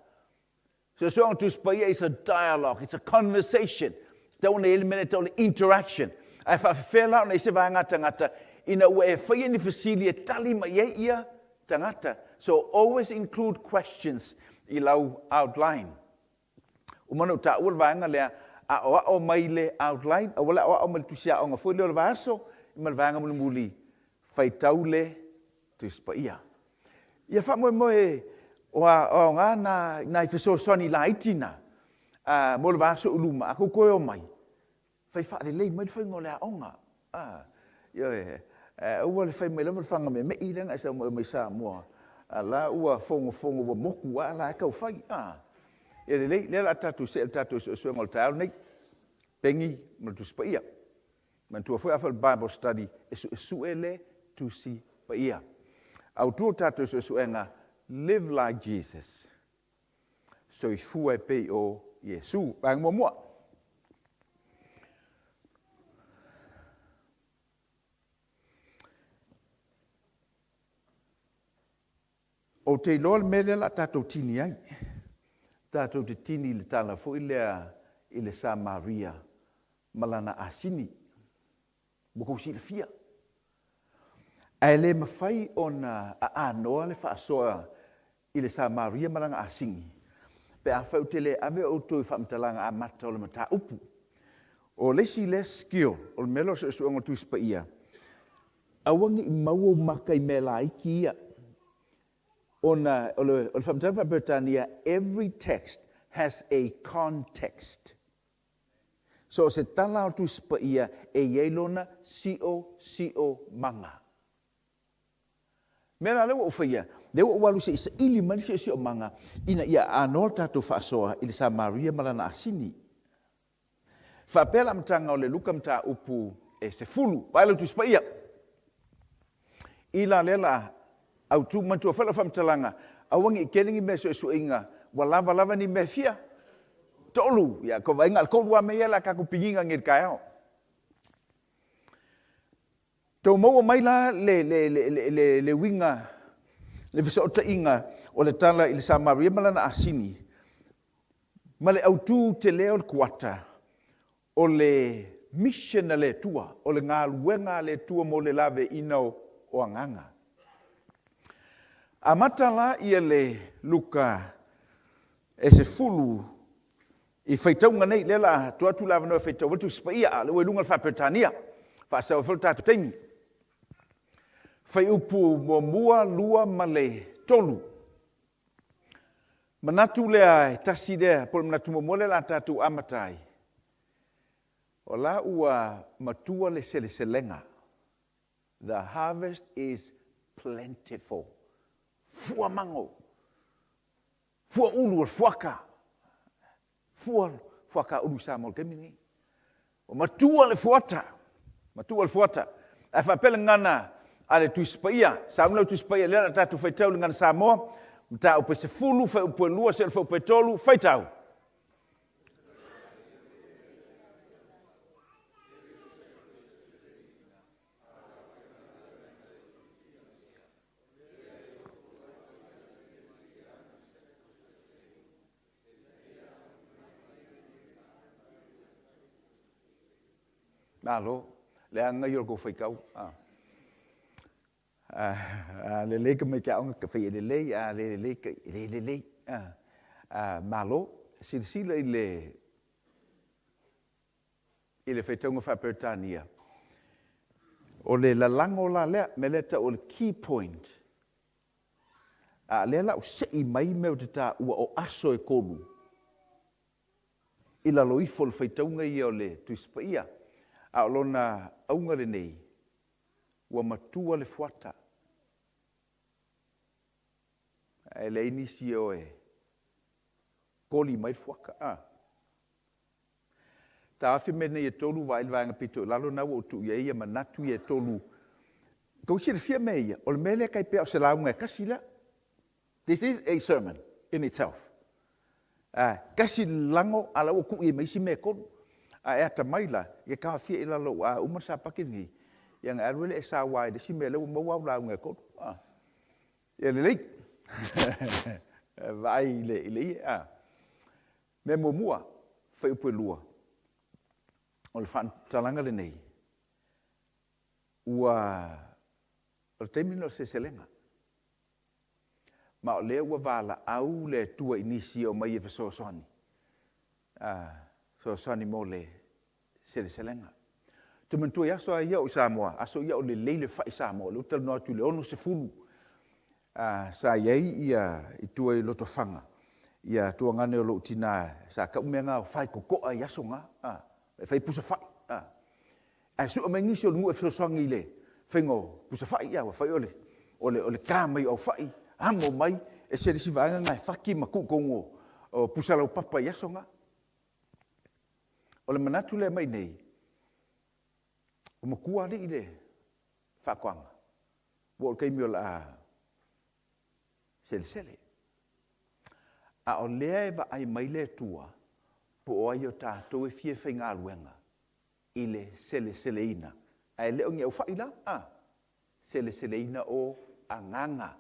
Speaker 1: So engol tu spaia is a dialogue, it's a conversation. Tauna elimene tauna interaction. Ai whawhewhela o nei se vai ngata ina ua e whaia ni fasili e tali mai ia tangata. So always include questions I lau outline. Umanu ta ua vaenga lea a o mai le outline, a wala o mai tusia o ngafui leo le vaso, I mal vaenga muli muli whai tau le tuspa ia. Ia wha moe o ngā na I wheso soni la itina. Mo le vaso uluma, ako koe o mai. Fai wha lei mai whai ngole a onga. Ua le whai mai lewa whanga me I lenga sa mo mai sa mua. La ua fongo wa moku a la kau whai. Ia lei, le la tatu se el tatu so ngol tau nei. Pengi mo tu spa ia. Man tu foi afal Bible study su ele tu si pa ia. Au tu tatu so enga live like Jesus. So I fue pe o Yesu bang mo. O te lol mele la tato tini ai. Tato te tini le tala fo ile sa Maria malana asini. Boko si le fia. Ai le mafai ona a noa le fa soa ile sa Maria malana asini. Pe a whau tele ave o tui whamtalanga a mata o le mata upu. O lesi le skill, o le melo se suongo tu spa ia. Awangi I mau makai me la iki ia. O le whamtalanga Britania, every text has a context. So se tala o tu spa ia e yeilona sio manga. Mera lewa ufaya, lewa walu se isa ili mani sio manga, ina ia anol tato whaasoa ili sa Maria malana asini. Whapela mtanga o le luka mta upu e se fulu, pailo tu spa ia. Ila lela au tu mantua whala whamtalanga, awangi I keningi me so inga, wa lava ni me fia. Tolu, ya ko vainga al kolua me yela ka ku pinginga ngir kaeo. To mo mai la le winga le visota inga o le tala I sa Maria malana asini. Male au tu te leo kuata o le mission le tua, o le ngā luenga le tua mo le lave inao o anganga. A matala ia le luka e se fulu I whaitaunga nei lela tuatu lava no whaitau watu spaia a lewe lunga whapetania whaasau whaltatu teimi. Whai upu mua lua male tolu. Manatu lea tasi dea pole manatu momole la tatu amatai. O la ua matua le selenga. The harvest is plentiful. Fua mango. Fua ulu fuaka. Fuaka ulu sa mol kemini. O matua le fuata. Matua le fuata. A whapele ngana ale tu spaia. Sa umlau tu spaia lera tatu whaitau le ngana Samoa. Mta upe se fulu, whai upe lua, se upe tolu, whaitau. Malo, le anga yo go whaikau. Le le ka me ka onga ka whai le malo, sila I le whaitaunga whapertania. O le lalango la lea, me leta o le key point. Le la o sei mai meo te tā ua o aso e kolu. I la loifo le whaitaunga I o le tuispaia. A lona aunga le nei, ua matua le fuata. E le inisi o e koli mai fuaka. Ta afi mene I tolu vai vanga pito, lalo na o tu ia ia manatu ia tolu. Kau sir fia meia, o le mele kai pe o se launga e kasila. This is a sermon in itself. Kasi lango ala o ku I maisi me kolu. A ata maila, ia ka fia ila lo a umar sa pakini. Yang arwele e sa wai de si mele o mawau la unga kolu. Ia le lei. Vai le me mua fai upe lua o le whantalanga le nei ua o teimino se selenga ma o lea ua vala au le tua inisi o mai e fesoasoni soasoni mo le selenga tumantua iaso a ia o Samoa aso ia o le leile fai Samoa le utal no atu le ono se fulu sa iei ia I tua I loto whanga. Ia tua ngane o lo tina sa ka umenga o whai kokoa I aso nga. E whai pusa whai. A su o mengisi o lungu e whoswangi le. Whaingo pusa whai ia wa whai ole. Ole kāmai o whai. Hango mai e se risi vanga ngai whaki ma kukongo o pusa lau papa I aso nga. Ole manatu le mai nei. O makua li I le whakoanga. Wo keimi o la sele. A o lea e wa ai mai le tua, po o ai o tātou e fie whainga aluenga, I le sele ina. A e leo ngi au whaila? Sele ina o anganga.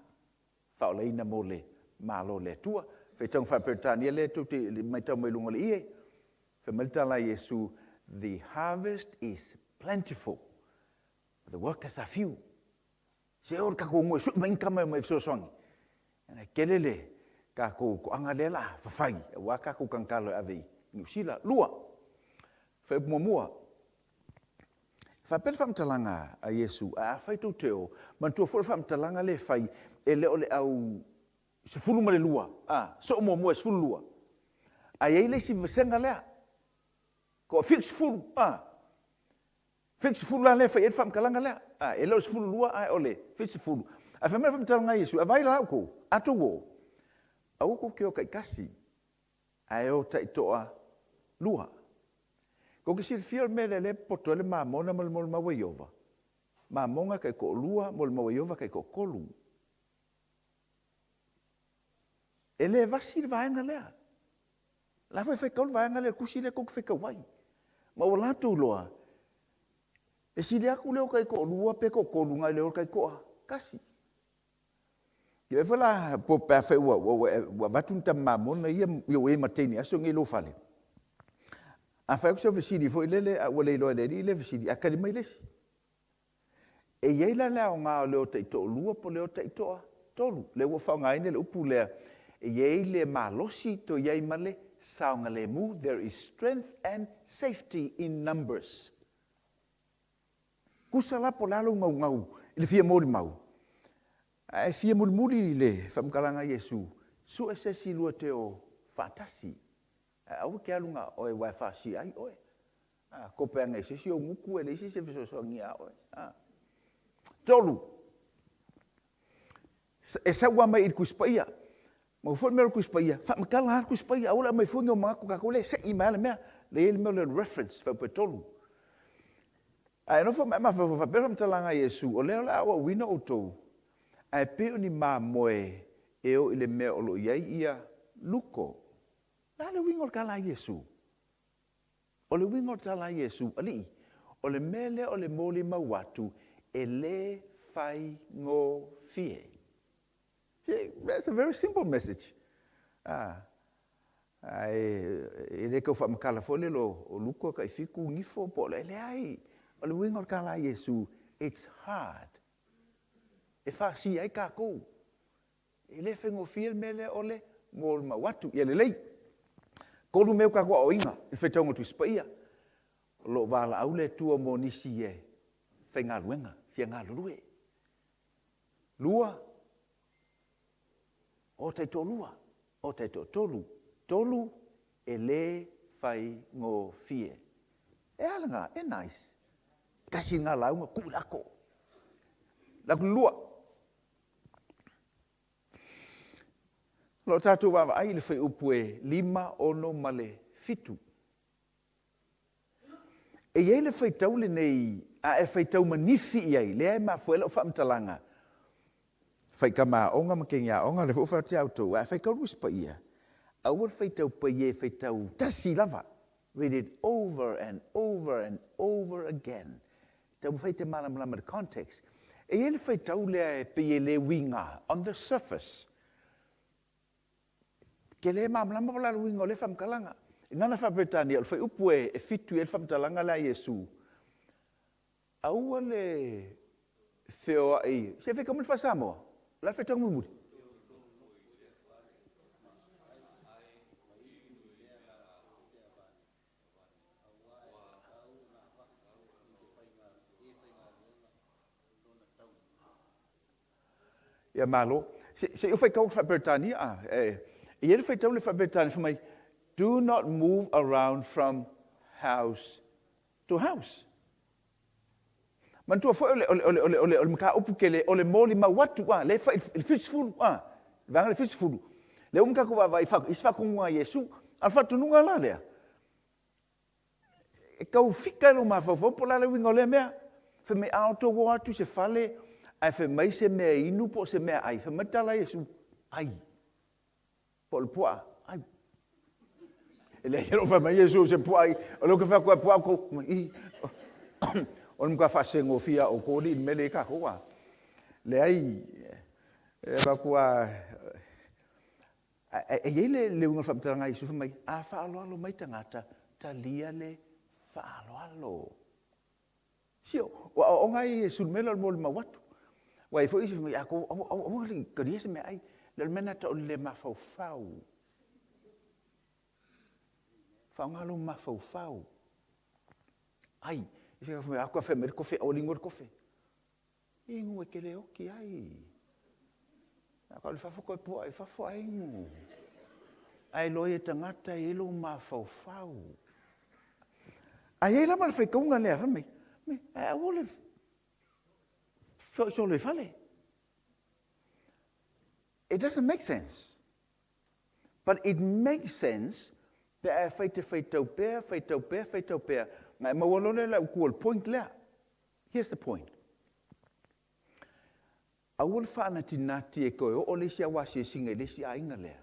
Speaker 1: Whaoleina mo le malo le tua. Whaitang whapertania le tu te mai tau mai lunga le ie. Whameltala Yesu, the harvest is plentiful. The workers are few. Se or kako ngoi, su mai kama mai fsosongi. Kelele ka ko anga lela fai wa ka ko kankalo ave ni sila lua fa mua fa pel fam talanga a Yesu a fai to teo man to for fam talanga le fai ele ole au se fulu male lua so mua se fulu lua a ele si vesenga le Ko fix full fix full la le fa e fam kalanga le e lo full lua ai ole fix full a fa me fam tala Yesu a vai la ko atu wo au ko ke o kai kasi ai o tai toa lua ko ke sir fiel me le poto le mamona mol ma waiova mamonga kai ko lua mol ma waiova kai ko kolu ele vasir vaenga le la fa kol vaenga le kusile ko fe ka wai ma wala tu loa e sile aku leo kai ko lua pe ko kolunga leo kai ko kasi ye fala po pa fe wa batunta mamona ia yo e mateni aso ngelo fale a fa ko sili fo lele wala lo le sili akali mai lesi e ye la la nga leo te to lua po leo te to tolu le wo fa nga ine le upule e ye le malosi to ye male saunga le mu there is strength and safety in numbers kusala po lalo ngau le fia mori mau ai fia muri le fam kalanga Yesu su ese silua te o fatasi au ke alunga o e wa fa si ai oi ko pe nga se si o muku e se so ngia oi tolu e sa wa mai ku spaia mo fo me ku spaia fa me kala ku spaia ola mai fo ngo ma ku ka le se email me le reference fa pe tolu ai no fo ma fa pe ram talanga Yesu o le la o wino o to ai pe ni ma moe e o ile me o lo ia luko la le wingo kala Yesu o le wingo tala Yesu ali o le mele o le moli mawatu e le fai ngo fie. That's a very simple message. Ele ko fa makala fole lo o luko ka fiku ngifo po le ai o le wingo kala Yesu it's hard. E fa si ai ka ko. Ele fengo fie mele o le mol mawatu ia le lei. Ko lu meu ka ko o inga i fetongo tu spaia. Lo vala au le tua monisi e fenga luenga, fianga lue. Lua o te tolua, o te tolu, tolu e le fai ngo fie. E alanga, e nice. Kasi ngā launga kulako. Laku lua. Lo tatu wawa ai le fai upue 5 ono male fitu. E iei le fai tau le nei, a e fai tau manifi iei, le ai ma fuela o whamtalanga. Fai ka maa onga ma kengia onga le fufa te auto, a fai kaurus pa ia. A ua fai tau pa ie fai tau tasi lava. Read it over and over and over again. Tau fai te mana malama the context. E iei le fai tau le pa ie le winga on the surface. Ke le malama wala le winga o le whamkalanga. Ngana fa Britania le fai upue e fitu e whamtalanga la Yesu. Aua le feo ai. Se fai kamul fa Samoa. La fai tangu muri. Ya malo. Se eu fai kamul fa Britania. E ele fai tangu le fa Britania fa mai. Do not move around from house to house. Mantua foi ole mka upukele ole moli mawatu le fa il fishful vanga le fishful. Le umka ko va isfa ko Yesu al fatu nunga la le. E ka ufika lo mafofo pola le wingo le mea. Fe me auto watu se fale ai fe mai se me inu po se me ai fe matala Yesu ai. Pol poa ai. Ele não vai mais Jesus se poi o lo que fa ko poa ko i o nunca fa sengofia o ko di mele ka ko le ai e ba ko e ele le un fa tanga Yesu mai a fa alo mai tangata talia le fa alo sio o ngai Yesu melo mol ma watu wai fo Yesu mai ko o ka diese me ai le mena to le ma fau Whaongalo mawhau. Ai, i whika whai akua whai mere kofi o lingor kofi. I ngu e kele oki ai. A kau le whawhako e pua e whawha ai ngu. Ai loi e tangata e lo mawhau. Ai la mal fai kaunga le fa me. Me a wole. So le fale. It doesn't make sense. But it makes sense that I fai tau pea. Ngai mawalole la ukual point lea. Here's the point. Awal whaana tinati e koe o le sia wasi singa le sia ainga lea.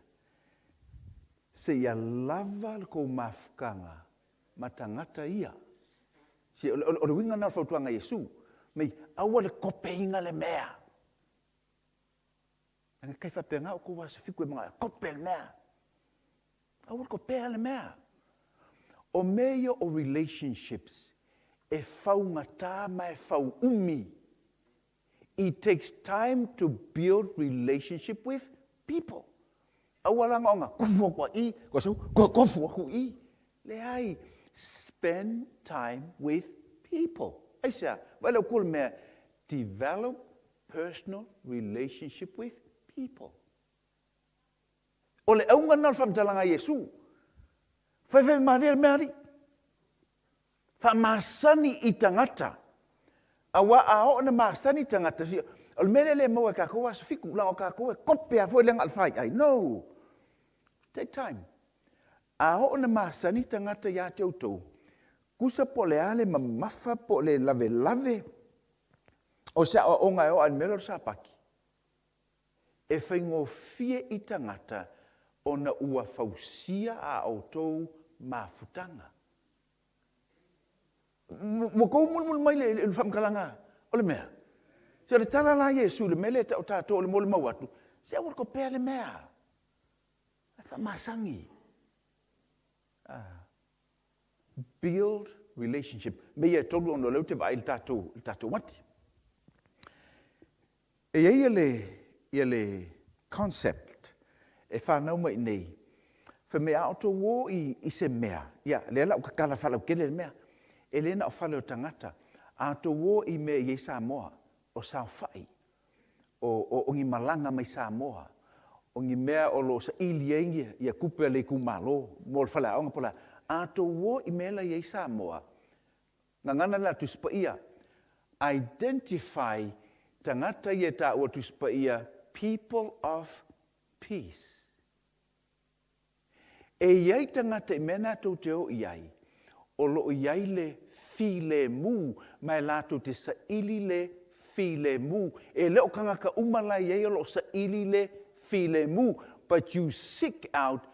Speaker 1: Se ia lava ko mafukanga matangata ia. Se o le winga na fautuanga Yesu. Mei awal kope inga le mea. Anga kai whapenga o ko wasa fiku e mga kope le mea. Awal kope le mea. O meio o relationships e fau ngata mai fau umi. It takes time to build relationship with people. Awalanga onga kufu kwa I, kufu ku I. Leai spend time with people. Aisha, wala kul me develop personal relationship with people. Ole aunga nal fam talanga Yesu. Fai mari. Fa masani I tangata. Awa ao na masani tangata. Al mele mo ka ko was fiku la ka ko kopia fo le ngal fai. I know. Take time. Ao na masani tangata ya te auto. Kusa pole ale mamafa pole lave. O sa o nga o al melo sa paki. E faingo fie I tangata ona ua fausia a auto mafutanga. Mo ko mul mai le fam kalanga. Ole mea. Se le tala la Yesu le mele ta tato le mol mawatu. Se o ko pele mea. Fa masangi. Build relationship. Me ye tolu on lo te vai tato mati. E ele concept e fa no mai nei. Fa me auto wo I se mea. Ya, le la o kala fa lo kele mea. Elena o fale o tangata, a to wo I me ye Samoa, o sao fai, o ngi malanga mai Samoa, o ngi mea o lo sa iliengi, ia kupe le kumalo, mol fale aonga pola, a to wo I me la ye Samoa, ngangana la tuspaia, identify tangata ye ta o tuspaia, people of peace. E iai tangata I mena tau teo iai, o lo iai le file mu, mai lato te sa ili le file mu. E leo kanga ka umala iai o lo sa ili le file mu. But you seek out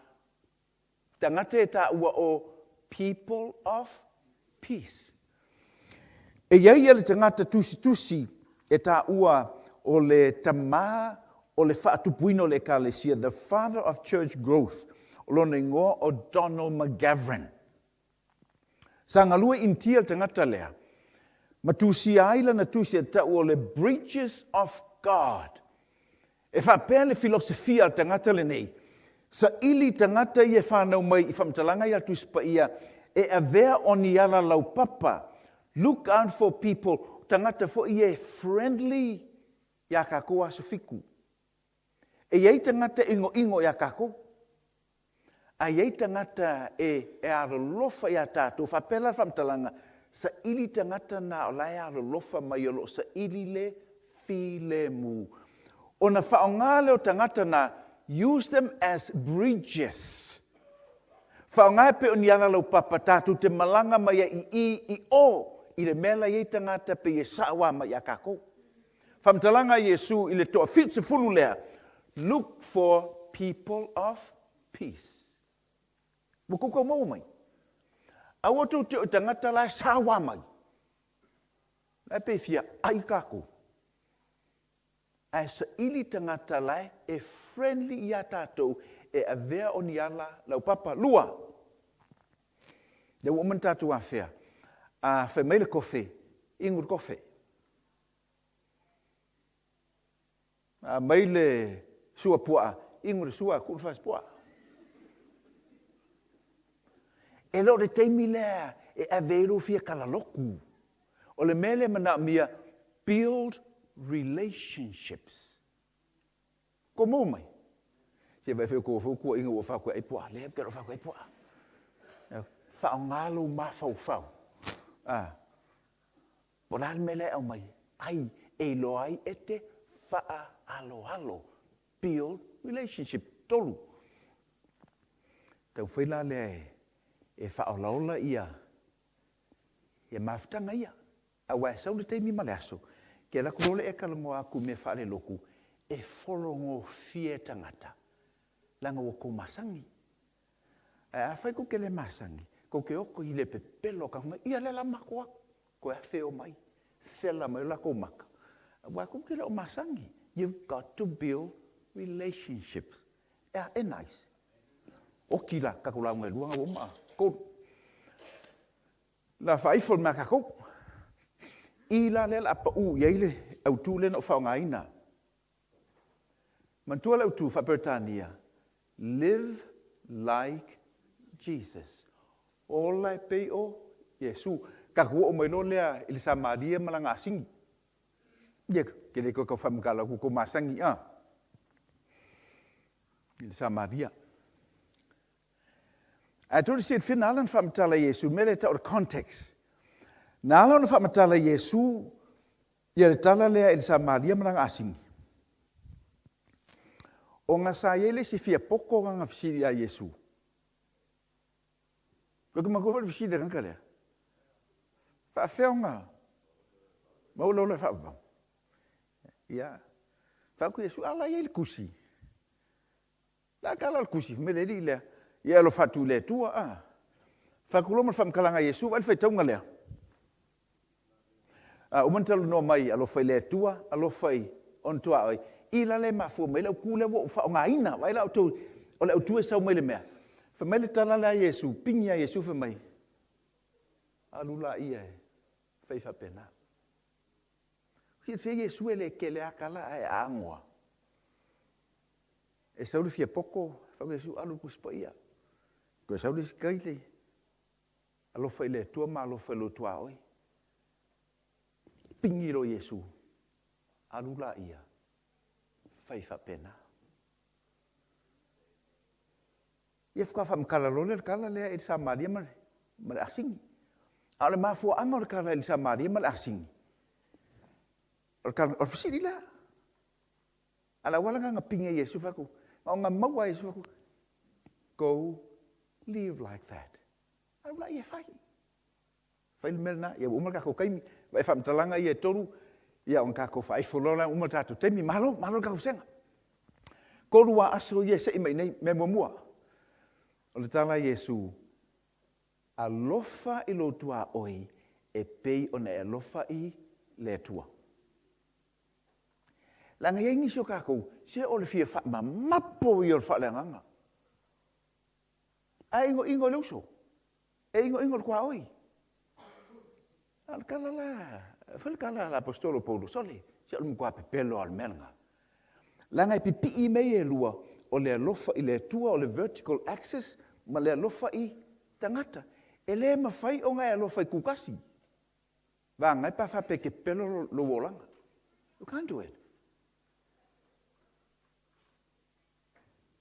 Speaker 1: tangata e ta ua o people of peace. E iai le tangata tusi e ta ua o le tama o le whaatupuino le kalesia, the father of church growth, o lo nengoa o Donald McGavran. Sangalua intial tangata lea. Matusi aila na tusi ta o le breaches of God. E fa pele filosofia tangata le nei. Sa ili tangata I e whanau mai I whamtalanga I atu spaia e avea oni ala lau papa. Look out for people. Tangata fo I e friendly ya kako aso fiku. E iei tangata ingo ya kako. A iei tangata e arolofa ia tātou, whapela whamtalanga, sa ili tangata na o lai arolofa mai olo, sa ili le file mu. O na whaongale o tangata na, use them as bridges. Whaongai pe o ni ana lau papa tātou te malanga mai I le mela iei tangata pe I sawa mai a kako. Whamtalanga Yesu I le toa fitse fulu lea, look for people of peace. Mukuko mau mai. Awa tu te o tangata lai sawa mai. Lai pe fia ai kako. Ai sa ili tangata lai e friendly ia tātou e avea o ni ala lau papa lua. Le woman tātou a fea. A fe meile kofe. Ingur kofe. A meile sua pua. Ingur sua kurfas pua. E lo de teimi lea e avero fia kalaloku. O le mele mana mia build relationships. Ko mo mai. Se vai fe ko fu ingo fa ko e pua le ke lo fa ko e pua. Fa ngalo ma fa fa. Poral mele au mai. Ai, e loai ete faa alo. Build relationship tolu. Tau whaila le e faa olaola ia. Ia mafutanga ia. Awa sau le teimi male aso. Ke la kurole e kalango aku me faa le loku. E folongo fie tangata. Langa wako masangi. A whai ko ke le masangi. Ko ke oko i le pepelo ka hunga. Ia le la makua. Ko e feo mai. Fela mai la ko maka. Wa ko ke le o masangi. You've got to build relationships. E nice. O kila kakula ngai luanga o ma. Ko. La whai fol maka ko. Ila le la pa u yeile au tu le no whaongaina. Mantua lau tu whapertania. Live like Jesus. Olai pe o Yesu. Kakua o mai no lea ili Samaria malanga asingi. Yek, kele ko whamkala ko masangi a. Ili Samaria. A tu si fina alan whamtala Yesu mele ta or context. Na alan whamtala Yesu ia tala lea ili Samaria malanga asingi. O ngā sa yele si fia poko ngā fisiri a Yesu. Ko ke makofa fisiri ngā lea. Fa feo ngā. Maula ola fa vau. Ia. Fa ku Yesu ala yele kusi. La kala kusi mele li lea. Ia lo fatu le tua a. Fa ku loma fam kalanga Yesu al fa taunga lea. O mantalo no mai alo fa le tua, alo fa on tua oi. Ila le mafu mai la kule wo fa nga ina vai la tu o le tu sa mai le me fa mai le tala la Yesu pinga Yesu fa mai alula ia fa pena fi Yesu ele ke le akala ai angwa e sa lu fi poco fa Yesu alu kuspaia ko sa lu skaile alo fa le tu ma lo fa lo tu oi pingiro Yesu alula ia faifa pena. Ia whaka whamkala lole le kala lea i Samaria male asingi. Ale mafua anga le kala i Samaria male asingi. O fisiri la. Ala wala nga pinga Yesu whaku. O nga maua Yesu whaku. Go live like that. Ala wala ia whai. Whai le melna. Ia umal kako kaimi. Vai whamtalanga ia toru. Ia on kako fai folona uma tatu temi malo kako senga. Ko rua aso ye se mai nei me mua. O le tala Yesu alofa i lo tua oi e pei ona e alofa i le tua. Langa ye ngi so kako se o le fia fa mapo i o fa le nganga. Ai ingo luso. E ingo kwa oi. Al kala la Falkala l'apostolo Paulo sole, si al mkwa pepelo al menga. Langa i pipi i mei e lua, o le alofa i le tua, o le vertical axis, ma le alofa i tangata. E le mawhai o ngai alofa i kukasi. Wa ngai pa fa peke pelo lo wolanga. You can't do it.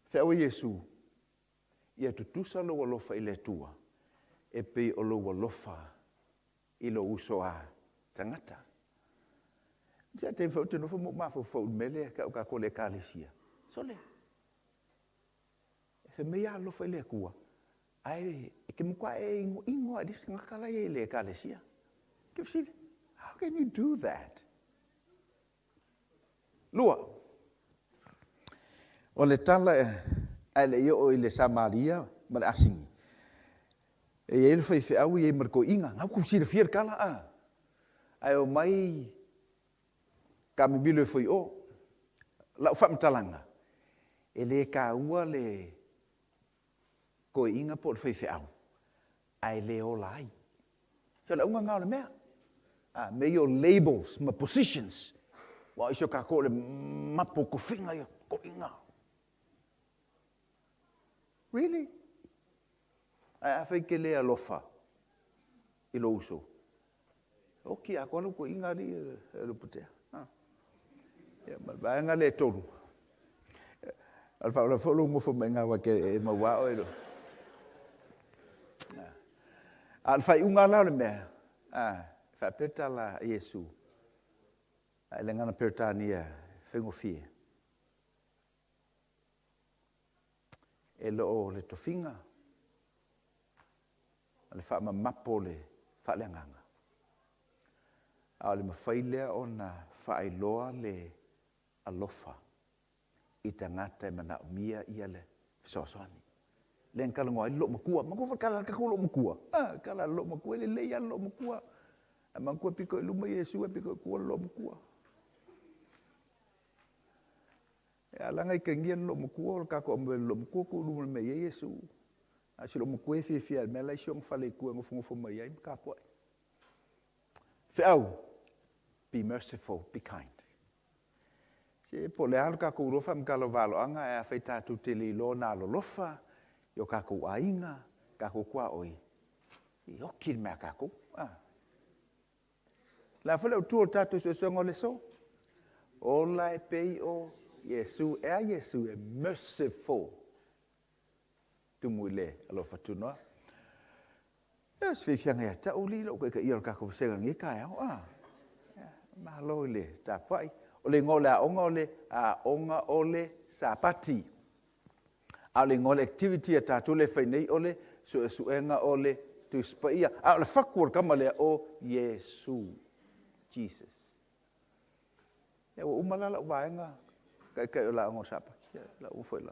Speaker 1: Feawa Yesu, ia tutusa lo alofa i le tua, e pei o lo alofa i lo uso a tangata. Sia te foto no fo mafo mele ka ko le kalesia. Sole. Fe me ya lo foi le kua. Ai ke mo kwa ingo dis ngakala ye le kalesia. Ke fsi. How can you do that? Lua. O le tala ale yo ile Samaria mal asingi. E ele foi fe au ye merko inga, ngau ku si le fier kala a. Ai o mai kami bilo foi o la fam talanga ele ka ua le ko inga por foi au ai le o lai so la unga ngau le mea me your labels my positions wa iso ka ko le mapo ko finga yo ko inga really ai fa ke le alofa i lo uso oki a kono ko inga ri lo putea ya ba nga le tolu al fa la folo mo fo menga wa ke e ma wa o al fa unga la le me Whapetala Iesu. Le ngana peritania whengofie. E loo le tofinga. Le whaamamapo le whaaleanganga. A le mawhailea o na whaailoa le alofa. I tangata e mana umia ia le soaswani. Le nkalangoa i lo makua. Makua kala kako lo makua. Kala lo makua le leia lo makua. A makua piko i luma Iesu e piko i kua lo makua. E alanga i kengia lo makua o kako o lo makua ko luma me Iesu. A si lo makua e fia me lai siong fale kua ngofungofo mai ai kapua. Whiau. Be merciful, be kind. Se po le alu kako urofa mkalo valo anga e a whaitatu te li lo na lolofa. Yo kako ainga, kako kua oi. I oki mea kako. La fale o tuo tatu se songo le so. Ola e pei o Yesu. E a Yesu e merciful. Tumuile alofa tunoa. E as whiwhianga ia ta uli lo koe ka ia kako vsenga ngika eo. Mahalo le ta pai. O le ngole a onga ole sapati. A le ngole activity a tatu le whainei ole suenga ole tu spaia. A le whakuar kamalea o Yesu. Jesus. E o umalala uvaenga kai o la ongo sapa. La ufo la.